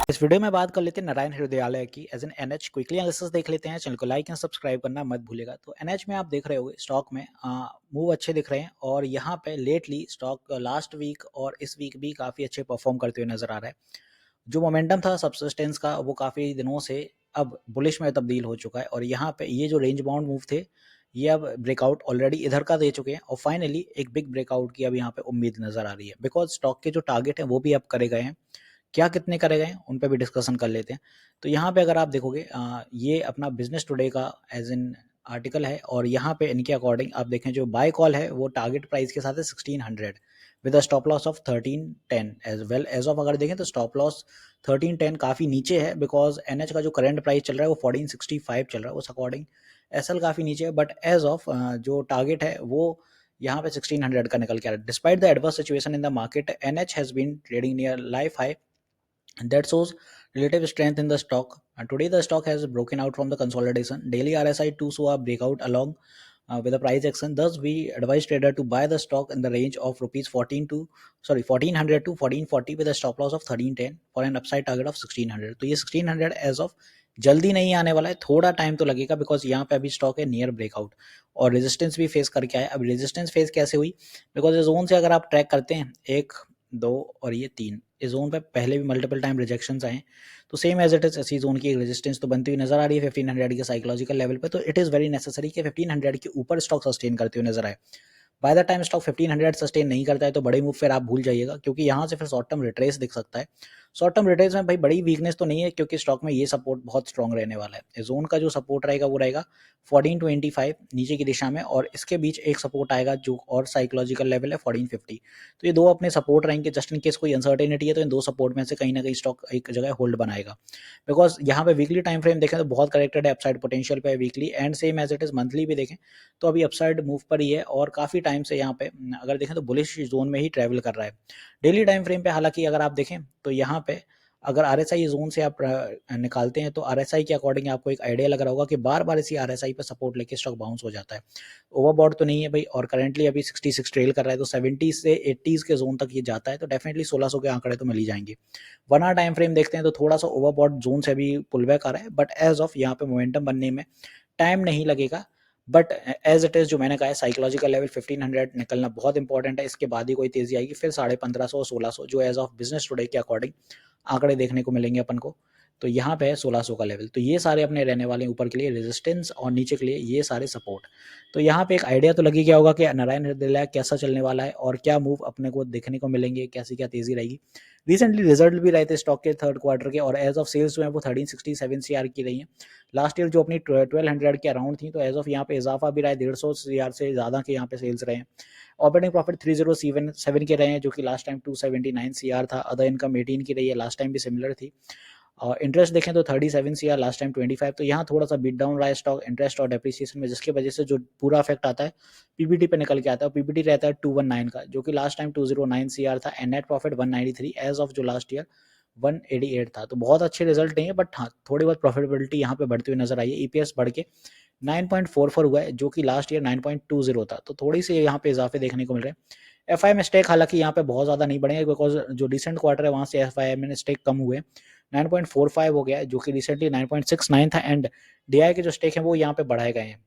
इस वीडियो में बात कर लेते हैं नारायण हृदयालय की as an NH quickly analysis देख लेते हैं। चैनल को लाइक एंड सब्सक्राइब करना मत भूलेगा। तो एनएच में आप देख रहे होंगे स्टॉक में मूव अच्छे दिख रहे हैं और यहाँ पे लेटली स्टॉक लास्ट वीक और इस वीक भी काफ़ी अच्छे परफॉर्म करते हुए नजर आ रहा है। जो मोमेंटम था सब्सिस्टेंस का वो काफ़ी दिनों से अब बुलिश में तब्दील हो चुका है और यहाँ पे ये जो रेंज बाउंड मूव थे ये अब ब्रेकआउट ऑलरेडी इधर का दे चुके हैं और फाइनली एक बिग ब्रेकआउट की अब यहाँ पे उम्मीद नजर आ रही है बिकॉज स्टॉक के जो टारगेट है वो भी अब करे गए हैं। क्या कितने करे गए हैं उन पे भी डिस्कशन कर लेते हैं। तो यहाँ पे अगर आप देखोगे ये अपना बिजनेस टुडे का एज इन आर्टिकल है और यहाँ पे इनके अकॉर्डिंग आप देखें जो बाय कॉल है वो टारगेट प्राइस के साथ है 1600 with stop loss of 1310 as well as of अगर देखें तो स्टॉप लॉस 1310 काफ़ी नीचे है बिकॉज एनएच का जो करंट प्राइस चल रहा है वो 1465 चल रहा है उस अकॉर्डिंग एसएल काफ़ी नीचे है बट एज ऑफ जो टारगेट है वो यहाँ पे 1600 का निकल के आ रहा है। Despite the adverse situation in the market NH has been trading near life high and that shows relative strength in the stock. And today the stock has broken out from the consolidation. Daily RSI too saw a breakout along with the price action. Thus, we advise trader to buy the stock in the range of rupees 1400 to 1440 with a stop loss of 1310 for an upside target of 1600. तो ये 1600 as of जल्दी नहीं आने वाला है, थोड़ा time तो लगेगा बिकॉज यहाँ पे अभी स्टॉक है नियर ब्रेकआउट और रेजिस्टेंस भी फेस करके आया। अब रेजिस्टेंस फेस कैसे हुई बिकॉज इस जोन से अगर आप ट्रैक करते हैं 1 2 और ये 3 इस जोन पे पहले भी मल्टीपल टाइम रिजेक्शंस आए तो सेम एज इट इज इसी जोन की रेजिस्टेंस तो बनती हुई नजर आ रही है 1500 के साइकोलॉजिकल लेवल पे। तो इट इज़ वेरी नेसेसरी कि 1500 के ऊपर स्टॉक सस्टेन करते हुए नजर आए। By the time stock 1500 sustain नहीं करता है तो बड़े मूव फिर आप भूल जाइएगा क्योंकि यहाँ से फिर शॉर्ट टर्म रिट्रेस दिख सकता है। शॉर्ट टर्म रिट्रेस में भाई बड़ी वीकनेस तो नहीं है क्योंकि स्टॉक में ये सपोर्ट बहुत स्ट्रॉन्ग रहने वाला है। जोन का जो सपोर्ट रहेगा वो रहेगा 1425 नीचे की दिशा में और इसके बीच एक सपोर्ट आएगा जो और साइकोलॉजिकल लेवल है 1450। तो ये दो अपने सपोर्ट रहेंगे जस्ट इन केस कोई अनसर्टेनिटी है तो इन दो सपोर्ट में से कहीं ना कहीं स्टॉक एक जगह होल्ड बनाएगा बिकॉज यहाँ पे वीकली टाइम फ्रेम देखें तो बहुत करेक्टेड है अपसाइड पोटेंशियल पे weekly and same as it is monthly भी देखें तो अभी अपसाइड मूव पर ही है और काफ़ी टाइम से यहाँ पे अगर देखें तो बुलिश जोन में ही ट्रैवल कर रहा है। डेली टाइम फ्रेम पे हालांकि अगर आप देखें तो यहाँ पे अगर आरएसआई जोन से आप निकालते हैं तो आरएसआई के अकॉर्डिंग आपको एक आइडिया लग रहा होगा कि बार बार इसी आरएसआई पे सपोर्ट लेके स्टॉक बाउंस हो जाता है। ओवरबॉट तो नहीं है भाई और करंटली अभी 66 ट्रेल कर रहा है तो 70 से 80 के जोन तक ये जाता है तो डेफिनेटली 1600 के आंकड़े तो मिल ही जाएंगे। 1 आवर टाइम फ्रेम देखते हैं तो थोड़ा सा ओवरबॉट जोन से भी पुल बैक आ रहा है बट एज ऑफ यहाँ पे मोमेंटम बनने में टाइम नहीं लगेगा। बट एज इट इज जो मैंने कहा है साइकोलॉजिकल लेवल 1500 निकलना बहुत इंपॉर्टेंट है। इसके बाद ही कोई तेजी आएगी फिर 1550 और 1600 जो एज ऑफ बिजनेस टुडे के अकॉर्डिंग आंकड़े देखने को मिलेंगे अपन को। तो यहाँ पे है 1600 का लेवल तो ये सारे अपने रहने वाले ऊपर के लिए रेजिस्टेंस और नीचे के लिए ये सारे सपोर्ट। तो यहाँ पे एक आइडिया तो लगी गया होगा कि नारायण हृदयालय कैसा चलने वाला है और क्या मूव अपने को देखने को मिलेंगे कैसी क्या तेजी रहेगी। रिसेंटली रिजल्ट भी रहे थे स्टॉक के थर्ड क्वार्टर के और एज ऑफ सेल्स जो है वो 1367 CR की रही है। लास्ट ईयर जो अपनी 1200 के अराउंड थी तो एज ऑफ यहाँ पे इजाफा भी रहा है 150 CR से ज़्यादा के यहाँ पे सेल्स रहे हैं। ऑपरेटिंग प्रॉफिट 3077 के रहे हैं जो कि लास्ट टाइम 279 CR था। अदर इनकम 18 की रही है लास्ट टाइम भी सिमिलर थी। और इंटरेस्ट देखें तो 37 CR लास्ट टाइम 25 तो यहाँ थोड़ा सा बीट डाउन रहा है स्टॉक इंटरेस्ट और डेप्रिसिएशन में जिसकी वजह से जो पूरा इफेक्ट आता है पीबीटी पे निकल के आता है। पीबीटी रहता है 219 का जो कि लास्ट टाइम 209 CR था and net profit 193 as of जो लास्ट ईयर 188 था। तो बहुत अच्छे रिजल्ट नहीं है बट हाँ थोड़ी बहुत प्रॉफिटेबिलिटी यहाँ पे बढ़ती हुई नजर आई है। ईपीएस बढ़ के 9.44 हुआ है जो कि लास्ट ईयर 9.20 था तो थोड़ी सी यहाँ पे इजाफे देखने को मिल रहे हैं। एफ आई में स्टेक हालांकि यहाँ पे बहुत ज़्यादा नहीं बढ़ेंगे बिकॉज जो रिसेंट क्वार्टर है वहाँ से एफ आई में स्टेक कम हुए 9.45 हो गया है जो कि रिसेंटली 9.69 था एंड डीआई के जो स्टेक हैं वो यहाँ पे बढ़ाए गए हैं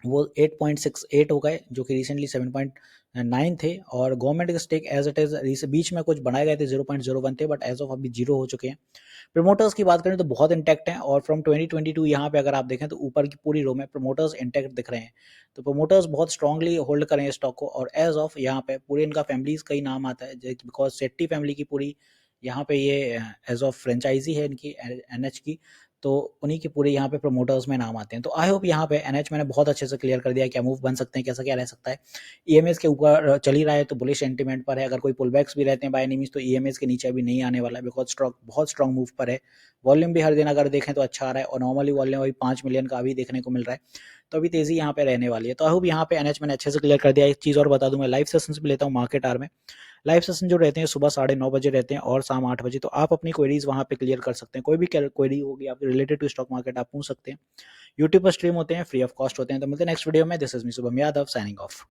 वो 8.68 हो गए जो कि रिसेंटली 7.9 थे और गवर्नमेंट के स्टेक एज इट इज बीच में कुछ बढ़ाए गए थे 0.01 थे बट एज ऑफ अभी 0 हो चुके हैं। प्रमोटर्स की बात करें तो बहुत इंटैक्ट हैं और फ्रॉम 2022 यहाँ पे अगर आप देखें तो ऊपर की पूरी रो में प्रमोटर्स इंटैक्ट दिख रहे हैं। तो प्रमोटर्स बहुत स्ट्रांगली होल्ड करें हैं स्टॉक को और एज ऑफ यहाँ पे पूरे इनका फैमिलीज का ही नाम आता है बिकॉज सेट्टी फैमिली की पूरी यहाँ पे ये एज ऑफ फ्रेंचाइजी है इनकी एनएच की तो उन्हीं के पूरे यहाँ पे प्रमोटर्स में नाम आते हैं। तो आई होप यहाँ पे एनएच मैंने बहुत अच्छे से क्लियर कर दिया क्या मूव बन सकते हैं कैसा क्या रह सकता है। ईएमएस के ऊपर चल ही रहा है तो बुलिश सेंटीमेंट पर है। अगर कोई पुलबैक्स भी रहते हैं बाय एनी मींस तो ईएमएस के नीचे अभी नहीं आने वाला है बिकॉज स्टॉक बहुत स्ट्रॉन्ग मूव पर है। वॉल्यूम भी हर दिन अगर देखें तो अच्छा आ रहा है और नॉर्मली वॉल्यूम अभी 5 मिलियन का अभी देखने को मिल रहा है तो अभी तेजी यहाँ पे रहने वाली है। तो आई होप यहाँ पे एनएच मैंने अच्छे से क्लियर कर दिया। एक चीज़ और बता दूं मैं लाइव सेशंस भी लेता हूँ मार्केट आर में। लाइव सेशन जो रहते हैं सुबह 9:30 रहते हैं और शाम 8 बजे तो आप अपनी क्वेरीज वहाँ पे क्लियर कर सकते हैं। कोई भी क्वेरी होगी आपकी रिलेटेड टू स्टॉक मार्केट आप पूछ सकते हैं। यूट्यूब पर स्ट्रीम होते हैं फ्री ऑफ कॉस्ट होते हैं। तो मिलते हैं नेक्स्ट वीडियो में। This is me Shubham Yadav signing off.